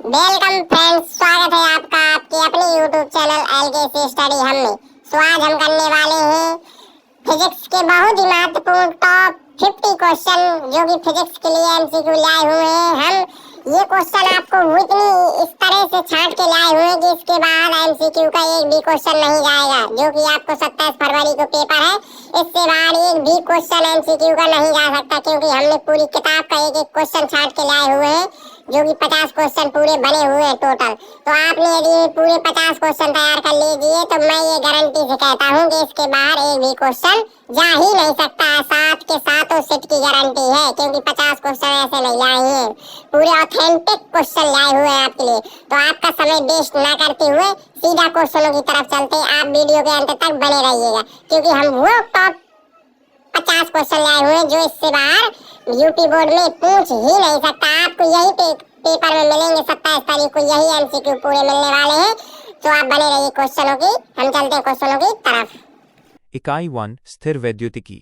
Welcome friends, स्वागत है आपका आपके अपने यूट्यूब चैनल एलकेसी स्टडी हम में। आज हम करने वाले हैं फिजिक्स के बहुत ही महत्वपूर्ण टॉप 50 क्वेश्चन जो कि फिजिक्स के लिए एमसीक्यू लाए हुए हैं। हम ये क्वेश्चन आपको इतनी इस तरह से छांट के लाए हुए हैं कि इसके बाद एमसीक्यू का एक भी क्वेश्चन नहीं जाएगा, जो कि आपको 27 फरवरी को पेपर है। इससे बाद एक भी क्वेश्चन एमसीक्यू का नहीं जा सकता, क्योंकि हमने पूरी किताब का एक एक क्वेश्चन छांट के लाए हुए हैं, जो कि 50 क्वेश्चन पूरे बने हुए हैं टोटल। तो आपने यदि पूरे 50 क्वेश्चन तैयार कर लीजिए तो मैं ये गारंटी से कहता हूँ कि इसके बाहर एक भी क्वेश्चन जा ही नहीं सकता। 7 के 7 सेट की गारंटी है, क्योंकि 50 क्वेश्चन ऐसे नहीं लाए हैं, पूरे ऑथेंटिक क्वेश्चन लाए हुए हैं आपके लिए। तो आपका समय वेस्ट ना करते हुए सीधा क्वेश्चनों की तरफ चलते हैं। आप वीडियो के अंत तक बने रहिएगा, क्योंकि हम वो टॉप 50 क्वेश्चन लाए हुए हैं जो इससे बाहर यूपी बोर्ड में पूछ ही नहीं सकता। आपको यही पेपर में मिलेंगे 27 तारीख को, यही एमसीक्यू पूरे मिलने वाले हैं। तो आप बने रहिए क्वेश्चनों की। हम चलते हैं क्वेश्चनों की तरफ। इकाई 1 स्थिर वैद्युतिकी।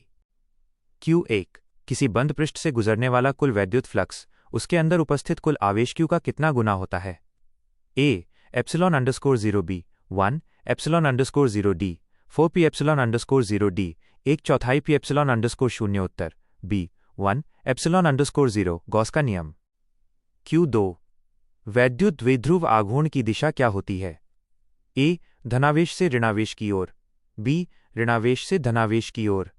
Q1 किसी बंद पृष्ठ से गुजरने वाला कुल वैद्युत फ्लक्स उसके अंदर उपस्थित कुल आवेश Q का कितना गुना होता है? A ε_0b 1 ε_0d 4p ε_0d 1/4 p ε_0। Uttar B 1 ε_0। Gauss का नियम। Q2 वैद्युत द्विध्रुव आघूर्ण की दिशा क्या होती है? A धनावेश से ऋणावेश की ओर, B ऋणावेश से धनावेश की ओर,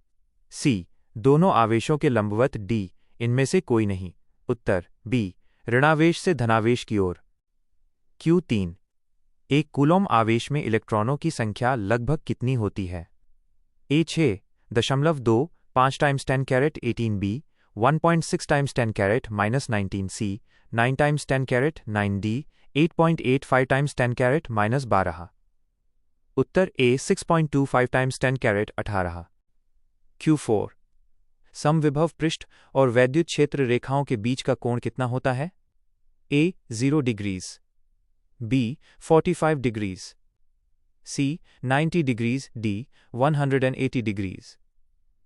C दोनों आवेशों के लंबवत, D इनमें से कोई नहीं। उत्तर B ऋणावेश से धनावेश की ओर। Q3 एक कूलॉम आवेश में इलेक्ट्रॉनों की संख्या लगभग कितनी होती है? A 6.25 × 10 caret 18b 1.6 × 10 caret -19c 9 × 10 caret 9d 8.85 × 10 caret -12। उत्तर A 6.25 × 10 कैरेट 18। Q4 समविभव पृष्ठ और वैद्युत क्षेत्र रेखाओं के बीच का कोण कितना होता है? A 0 degrees, B 45 degrees, C 90 degrees, D 180 degrees.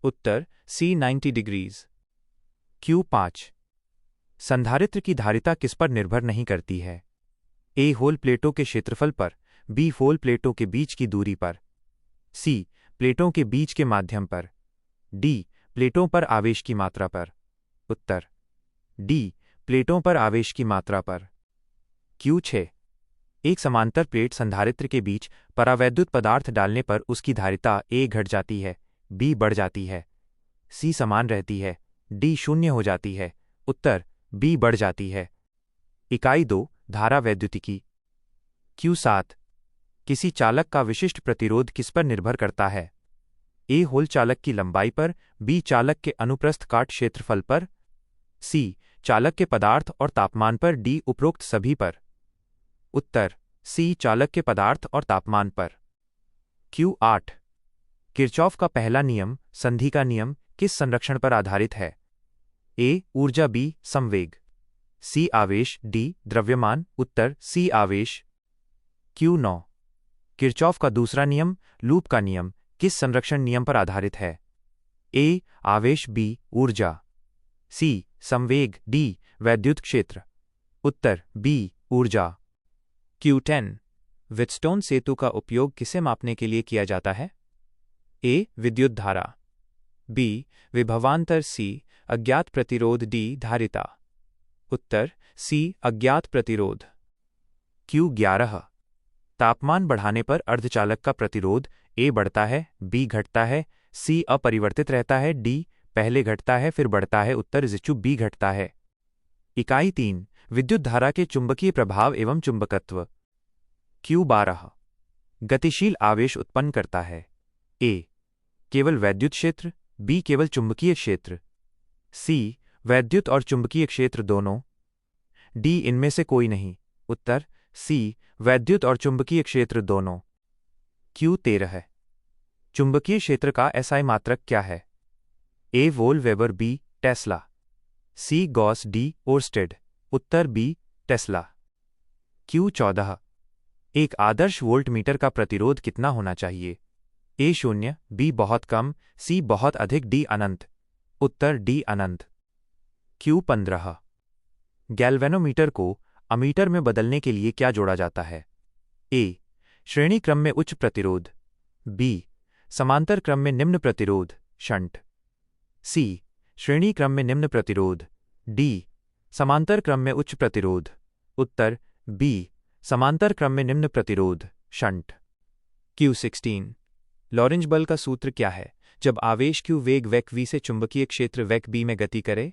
Uttar C 90 degrees. Q5 संधारित्र की धारिता किस पर निर्भर नहीं करती है? A होल प्लेटों के क्षेत्रफल पर, B होल प्लेटों के बीच की दूरी पर, C प्लेटों के बीच के माध्यम पर, D प्लेटों पर आवेश की मात्रा पर। उत्तर D प्लेटों पर आवेश की मात्रा पर। Q6 एक समांतर प्लेट संधारित्र के बीच परावैद्युत पदार्थ डालने पर उसकी धारिता A घट जाती है, B बढ़ जाती है, C समान रहती है, D शून्य हो जाती है। उत्तर B बढ़ जाती है। इकाई 2 धारा वैद्युतिकी। Q7 किसी चालक का विशिष्ट प्रतिरोध किस पर निर्भर करता है? A होल चालक की लंबाई पर, B चालक के अनुप्रस्थ काट क्षेत्रफल पर, C चालक के पदार्थ और तापमान पर, D उपरोक्त सभी पर। उत्तर C चालक के पदार्थ और तापमान पर। Q8 किरचॉफ का पहला नियम, संधि का नियम, किस संरक्षण पर आधारित है? A ऊर्जा, B संवेग, C आवेश, D द्रव्यमान। उत्तर C आवेश। Q9 किरचॉफ का दूसरा नियम, लूप का नियम, किस संरक्षण नियम पर आधारित है? A आवेश, B ऊर्जा, C संवेग, D वैद्युत क्षेत्र। उत्तर B ऊर्जा। Q10 व्हीटस्टोन सेतु का उपयोग किसे मापने के लिए किया जाता है? A विद्युत धारा, B विभवांतर, C अज्ञात प्रतिरोध, D धारिता। उत्तर C अज्ञात प्रतिरोध। Q11 तापमान बढ़ाने पर अर्धचालक का प्रतिरोध A बढ़ता है, B घटता है, C अपरिवर्तित रहता है, D पहले घटता है फिर बढ़ता है। उत्तर B घटता है। इकाई 3 विद्युत धारा के चुंबकीय प्रभाव एवं चुंबकत्व। Q12 गतिशील आवेश उत्पन्न करता है। A केवल वैद्युत क्षेत्र, B केवल चुंबकीय क्षेत्र, C वैद्युत और चुंबकीय क्षेत्र दोनों, D इनमें से कोई नहीं। उत्तर C वैद्युत और चुंबकीय क्षेत्र दोनों। Q13 चुंबकीय क्षेत्र का SI मात्रक क्या है? A वोल weber, B tesla, C gauss, D oersted. उत्तर B टेस्ला। Q14 एक आदर्श वोल्टमीटर का प्रतिरोध कितना होना चाहिए? A 0, B बहुत कम, C बहुत अधिक, D अनंत। उत्तर D अनंत। Q15 गैल्वेनोमीटर को अमीटर में बदलने के लिए क्या जोड़ा जाता है? ए श्रेणी क्रम में उच्च प्रतिरोध, बी समांतर क्रम में निम्न प्रतिरोध शंट, सी श्रेणी क्रम में निम्न प्रतिरोध, डी समांतर क्रम में उच्च प्रतिरोध। उत्तर बी समांतर क्रम में निम्न प्रतिरोध शंट। Q16 लॉरेंज बल का सूत्र क्या है जब आवेश Q वेग वेक v से चुंबकीय क्षेत्र वेक b में गति करे?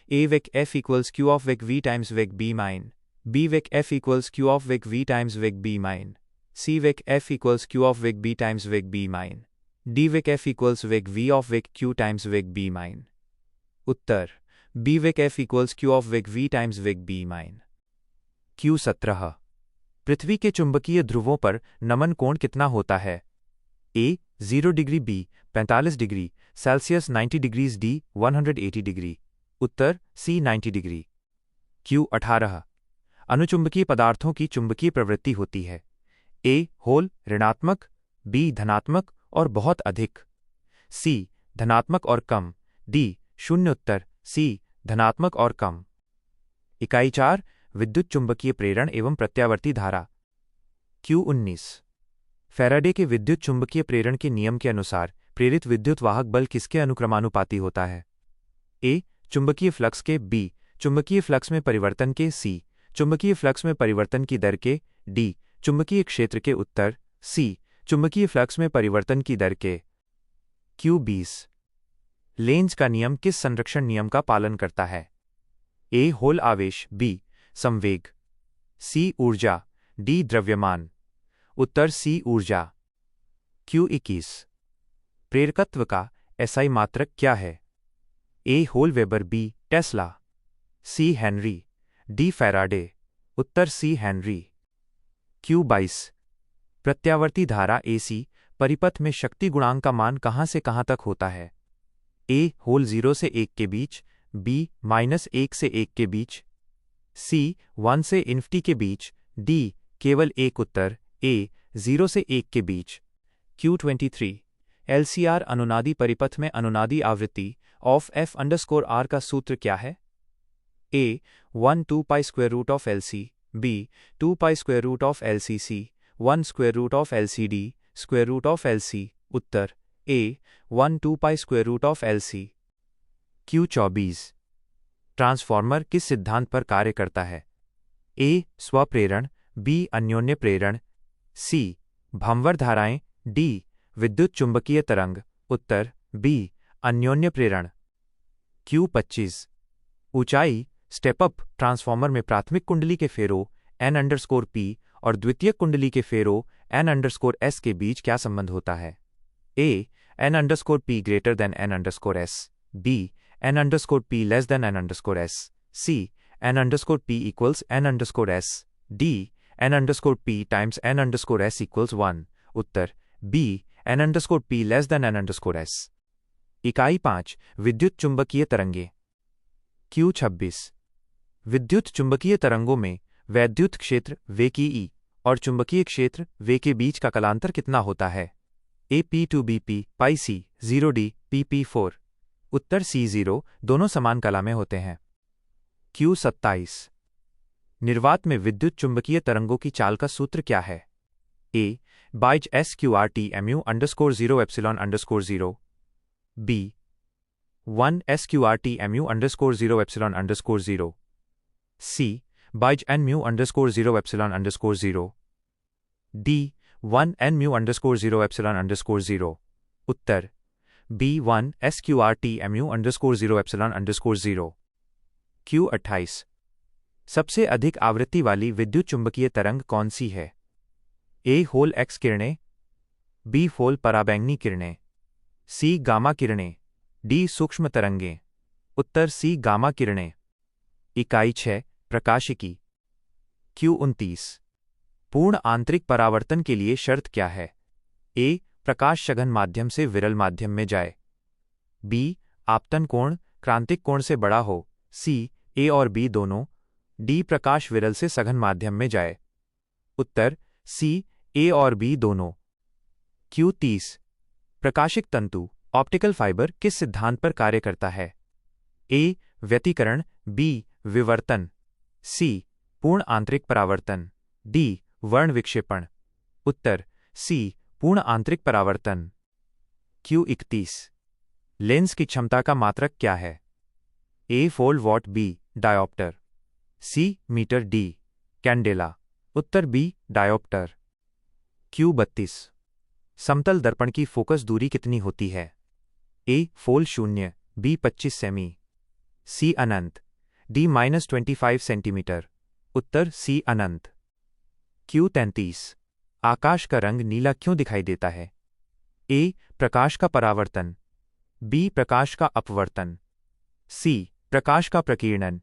A wake F equals Q of wake v times wake b mine, B wake F equals Q of wake v times wake b mine, C wake F equals Q of wake b times wake b mine, D wake F equals wake v of wake Q times wake b mine. Uttar B wake F equals Q of wake v times wake b mine. Q17 पृथ्वी के चुंबकीय ध्रुवों पर नमन कोण कितना होता है? A 0 degree, B 45 degree Celsius 90 degrees, D 180 degree. Uttar C 90 degree. Q18 अनुचुंबकीय पदार्थों की चुंबकीय प्रवृत्ति होती है? A होल ऋणात्मक, B धनात्मक और बहुत अधिक, C धनात्मक और कम, D शून्य। उत्तर C धनात्मक और कम। इकाई 4 विद्युत चुंबकीय प्रेरण एवं प्रत्यावर्ती धारा। Q19 फैराडे के विद्युत चुंबकीय प्रेरण के नियम के अनुसार प्रेरित विद्युत वाहक बल किसके अनुक्रमानुपाती होता है? A चुंबकीय फ्लक्स के, B चुंबकीय फ्लक्स में परिवर्तन के, C चुंबकीय फ्लक्स में परिवर्तन की दर के, D चुंबकीय क्षेत्र के। उत्तर C चुंबकीय फ्लक्स में परिवर्तन की दर के। Q20 लेंज का नियम किस संरक्षण नियम का पालन करता है? A होल आवेश, B संवेग, C ऊर्जा, D द्रव्यमान। उत्तर C ऊर्जा। Q21 प्रेरकत्व का SI मात्रक क्या है? A होल weber, B tesla, C henry, D faraday. उत्तर C हेनरी। Q22 प्रत्यावर्ती धारा AC परिपथ में शक्ति गुणांक का मान कहां से कहां तक होता है? A होल 0 से 1 के बीच, B -1 से 1 के बीच, C 1 से इन्फिनिटी के बीच, D केवल 1। उत्तर A 0 से 1 के बीच। Q23 LCR अनुनादी परिपथ में अनुनादी आवृत्ति ऑफ F_R का सूत्र क्या है? A 1 2 pi square root of LC, B 2 pi square root of LCC, 1 square root of LCD square root of LC। उत्तर A 1 2 pi square root of LC। Q24 transformer किस सिद्धांत पर कार्य करता है? A स्वप्रेरण, B अन्योन्य प्रेरण, C भंवर धाराएं, D विद्युत चुंबकीय तरंग। उत्तर B अन्योन्य प्रेरण। Q25 ऊंचाई स्टेप अप ट्रांसफॉर्मर में प्राथमिक कुंडली के फेरो N_P और द्वितीयक कुंडली के फेरो N_S के बीच क्या संबंध होता है? A N_P greater than N_S, B N_P less than N_S, C N_P equals N_S, D N_P times N_S equals 1। Uttar B N_P less than N_S। इकाई 5 विद्युत चुंबकीय तरंगे। Q26 विद्युत चुंबकीय तरंगों में वैद्युत क्षेत्र वे की E और चुंबकीय क्षेत्र वे के बीच का कलांतर कितना होता है? A P2BP pi C 0D PP4। Uttar C0 दोनों समान कला में होते हैं। Q27 निर्वात में विद्युत चुंबकीय तरंगों की चाल का सूत्र क्या है? A बाइज SQRT mu_0 epsilon_0, B 1 SQRT mu_0 epsilon_0, C बाइज N mu_0 epsilon_0, D 1 N mu_0 epsilon_0। उत्तर B 1 SQRT mu_0 epsilon_0। Q28 सबसे अधिक आवृत्ति वाली विद्युत चुंबकीय तरंग कौन सी है? A होल X किरणें, B होल पराबैंगनी किरणें, C गामा किरणें, D सूक्ष्म तरंगें। उत्तर C गामा किरणें। इकाई 6 प्रकाशिकी। Q29 पूर्ण आंतरिक परावर्तन के लिए शर्त क्या है? A प्रकाश सघन माध्यम से विरल माध्यम में जाए, B आपतन कोण क्रांतिक कोण से बड़ा हो, C A और B दोनों, D प्रकाश विरल से सघन माध्यम में जाए। उत्तर C A और B दोनों। Q30 प्रकाशिक तंतु ऑप्टिकल फाइबर किस सिद्धांत पर कार्य करता है? A व्यतिकरण, B विवर्तन, C पूर्ण आंतरिक परावर्तन, डी वर्ण विक्षेपण। उत्तर सी पूर्ण आंतरिक परावर्तन। Q21 लेंस की क्षमता का मात्रक क्या है? ए फोल्ड watt, B dioptre, C metre, D candela. उत्तर बी डायोप्टर। Q32 समतल दर्पण की फोकस दूरी कितनी होती है? ए फोल्ड 0, बी 25 सेमी, सी अनंत, डी -25 सेंटीमीटर। उत्तर सी अनंत। Q33 आकाश का रंग नीला क्यों दिखाई देता है? ए प्रकाश का परावर्तन, बी प्रकाश का अपवर्तन, सी प्रकाश का प्रकीर्णन,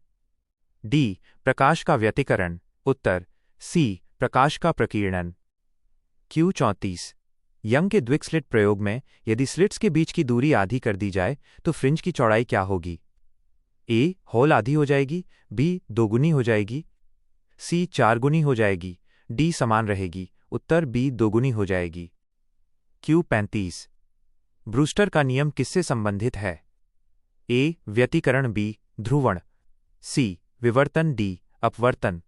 डी प्रकाश का व्यतिकरण। उत्तर सी प्रकाश का प्रकीर्णन। Q34 यंग के द्विक स्लिट प्रयोग में यदि स्लिट्स के बीच की दूरी आधी कर दी जाए तो फ्रिंज की चौड़ाई क्या होगी? ए होल आधी हो जाएगी, बी दोगुनी हो जाएगी, सी 4 गुनी हो जाएगी, डी समान रहेगी। उत्तर बी दोगुनी हो जाएगी। Q35 ब्रूस्टर का नियम किससे संबंधित है? ए व्यतिकरण, बी ध्रुवण, सी विवर्तन, डी अपवर्तन।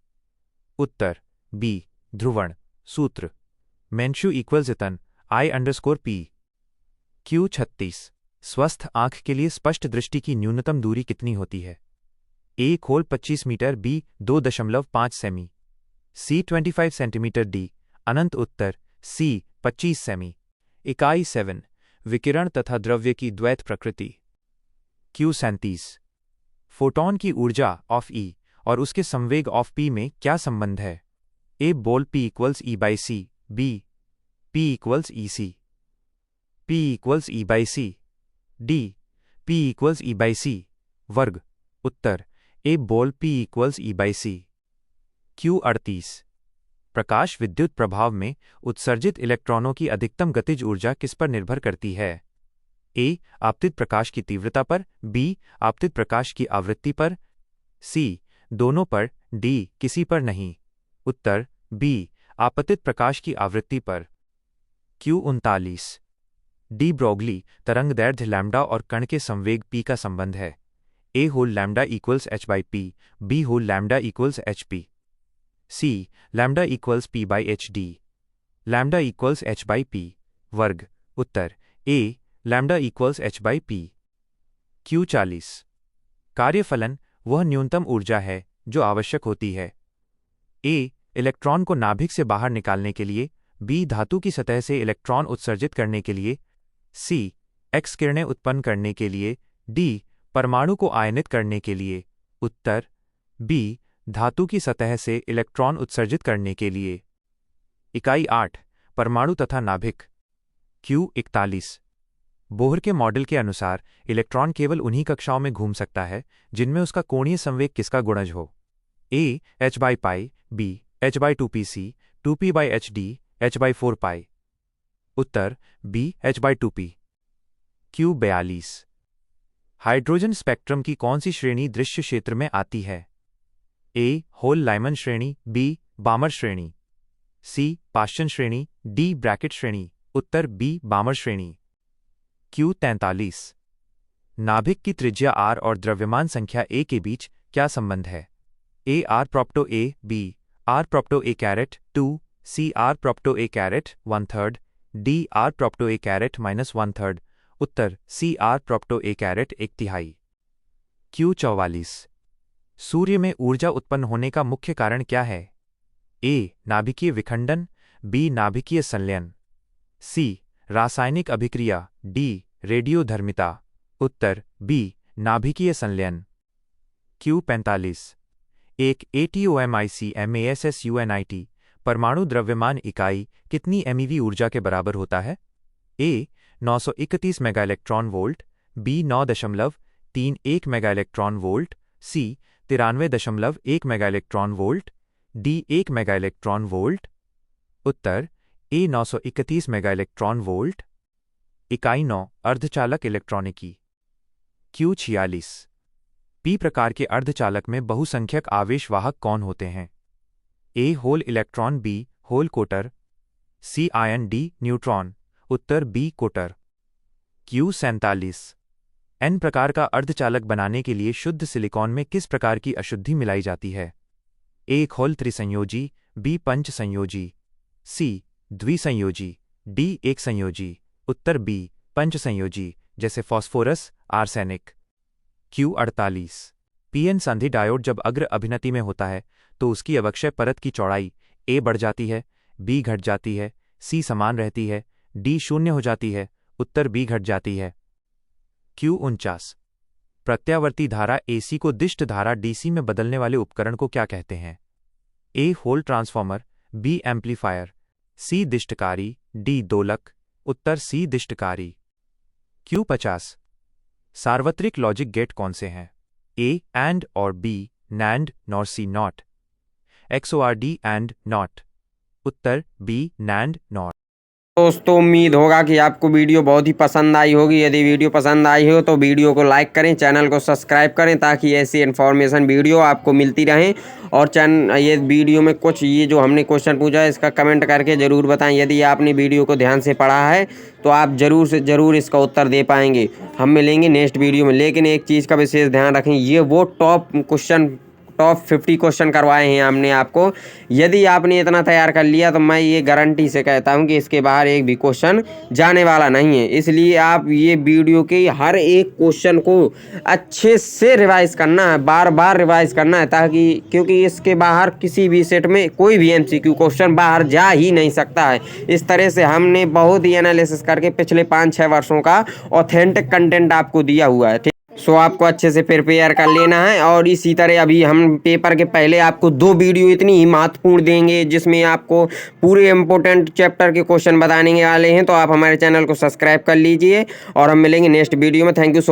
उत्तर बी ध्रुवण। सूत्र मेंशु इक्वल्स इतन I_P। Q36 स्वस्थ आंख के लिए स्पष्ट दृष्टि की न्यूनतम दूरी कितनी होती है? ए खोल 25 मीटर, बी 2.5 सेमी, सी 25 सेंटीमीटर, डी अनंत। उत्तर सी 25 सेमी। इकाई 7 विकिरण तथा द्रव्य की द्वैत प्रकृति। Q37 फोटॉन की ऊर्जा ऑफ E और उसके संवेग ऑफ P में क्या संबंध है? ए बोल P equals E/c, B P equals EC, P equals E/c, D P equals E/c वर्ग। उत्तर ए बोल P इक्वल्स E/c। Q38 प्रकाश विद्युत प्रभाव में उत्सर्जित इलेक्ट्रॉनों की अधिकतम गतिज ऊर्जा किस पर निर्भर करती है? ए आपतित प्रकाश की तीव्रता पर, बी आपतित प्रकाश की आवृत्ति पर, सी दोनों पर, डी किसी पर नहीं। उत्तर बी आपतित प्रकाश की आवृत्ति पर। Q39 डी ब्रोगली तरंगदैर्घ्य लैम्ब्डा और कण के संवेग p का संबंध है। A whole lambda equals h/p, b whole lambda equals hp, c lambda equals p/hd, lambda equals h/p वर्ग। उत्तर ए लैम्ब्डा इक्वल्स h/p। Q40 कार्यफलन वह न्यूनतम ऊर्जा है जो आवश्यक होती है। ए इलेक्ट्रॉन को नाभिक से बाहर निकालने के लिए, बी धातु की सतह से इलेक्ट्रॉन उत्सर्जित करने के लिए, सी एक्स किरणें उत्पन्न करने के लिए, डी परमाणु को आयनित करने के लिए। उत्तर बी धातु की सतह से इलेक्ट्रॉन उत्सर्जित करने के लिए। इकाई 8 परमाणु तथा नाभिक। Q41 बोहर के मॉडल के अनुसार इलेक्ट्रॉन केवल उन्हीं कक्षाओं में घूम सकता है जिनमें उसका कोणीय संवेग किसका गुणज हो? A h/π, b h/2pc, 2p/hd, h/4π। उत्तर b h/2p। Q42 hydrogen spectrum की कौन सी श्रेणी दृश्य क्षेत्र में आती है? ए होल लाइमन श्रेणी, बी बामर श्रेणी, सी पाश्चन श्रेणी, डी ब्रैकेट श्रेणी। उत्तर बी बामर श्रेणी। Q43 नाभिक की त्रिज्या r और द्रव्यमान संख्या a के बीच क्या संबंध है? ए r propto a, b r propto a caret 2, c r propto a caret 1/3, d r propto a caret -1/3। Uttar c r propto a caret 1/3। Q44 सूर्य में ऊर्जा उत्पन्न होने का मुख्य कारण क्या है? ए नाभिकीय विखंडन, बी नाभिकीय संलयन, सी रासायनिक अभिक्रिया, डी रेडियोधर्मिता। उत्तर बी नाभिकीय संलयन। Q45 एक ATOMIC MASSUNIT परमाणु द्रव्यमान इकाई कितनी MeV ऊर्जा के बराबर होता है? A 931 mega electron volt, b 9.31 mega electron volt, c 93.1 mega electron volt, d 1 mega electron volt. उत्तर ए 931 मेगा इलेक्ट्रॉन वोल्ट। इकाई 9 अर्धचालक इलेक्ट्रॉनिकी। Q46 पी प्रकार के अर्धचालक में बहुसंख्यक आवेश वाहक कौन होते हैं? ए होल इलेक्ट्रॉन, बी होल कोटर, सी आयन, डी न्यूट्रॉन। उत्तर बी कोटर। Q47 एन प्रकार का अर्धचालक बनाने के लिए शुद्ध सिलिकॉन में किस प्रकार की अशुद्धि मिलाई जाती है? ए एक होल त्रिसंयोजी, बी पंच संयोजी, सी द्विसंयोजी, डी एक संयोजी। उत्तर बी पंच संयोजी, जैसे फास्फोरस, आर्सेनिक। Q48 पीएन संधि डायोड जब अग्र अभिनति में होता है तो उसकी अवक्षय परत की चौड़ाई ए बढ़ जाती है, बी घट जाती है, सी समान रहती है, डी शून्य हो जाती है। उत्तर बी घट जाती है। Q49 प्रत्यावर्ती धारा एसी को दिष्ट धारा डीसी में बदलने वाले उपकरण को क्या कहते हैं? ए होल ट्रांसफॉर्मर, बी एम्पलीफायर, सी दिष्टकारी, डी दोलक। उत्तर सी दिष्टकारी। Q50 सार्वत्रिक लॉजिक गेट कौन से हैं? ए एंड और B NAND NOR C NOT. XOR D AND NOT. उत्तर बी नैंड नॉट। दोस्तों उम्मीद होगा कि आपको वीडियो बहुत ही पसंद आई होगी। यदि वीडियो पसंद आई हो तो वीडियो को लाइक करें, चैनल को सब्सक्राइब करें ताकि ऐसी इन्फॉर्मेशन वीडियो आपको मिलती रहें। और ये वीडियो में कुछ ये जो हमने क्वेश्चन पूछा है इसका कमेंट करके ज़रूर बताएं। यदि आपने वीडियो को ध्यान से पढ़ा है तो आप ज़रूर से ज़रूर इसका उत्तर दे पाएंगे। हम मिलेंगे नेक्स्ट वीडियो में, लेकिन एक चीज़ का विशेष ध्यान रखें, ये वो टॉप 50 क्वेश्चन करवाए हैं हमने आपको। यदि आपने इतना तैयार कर लिया तो मैं ये गारंटी से कहता हूं कि इसके बाहर एक भी क्वेश्चन जाने वाला नहीं है। इसलिए आप ये वीडियो के हर एक क्वेश्चन को अच्छे से रिवाइज करना है, बार बार रिवाइज करना है, ताकि क्योंकि इसके बाहर किसी भी सेट में कोई भी MCQ क्वेश्चन बाहर जा ही नहीं सकता है। इस तरह से हमने बहुत ही एनालिसिस करके पिछले 5-6 वर्षों का ऑथेंटिक कंटेंट आपको दिया हुआ है। सो आपको अच्छे से प्रिपेयर कर लेना है। और इसी तरह अभी हम पेपर के पहले आपको 2 वीडियो इतनी ही महत्वपूर्ण देंगे जिसमें आपको पूरे इंपॉर्टेंट चैप्टर के क्वेश्चन बताने वाले हैं। तो आप हमारे चैनल को सब्सक्राइब कर लीजिए और हम मिलेंगे नेक्स्ट वीडियो में। Thank you so much.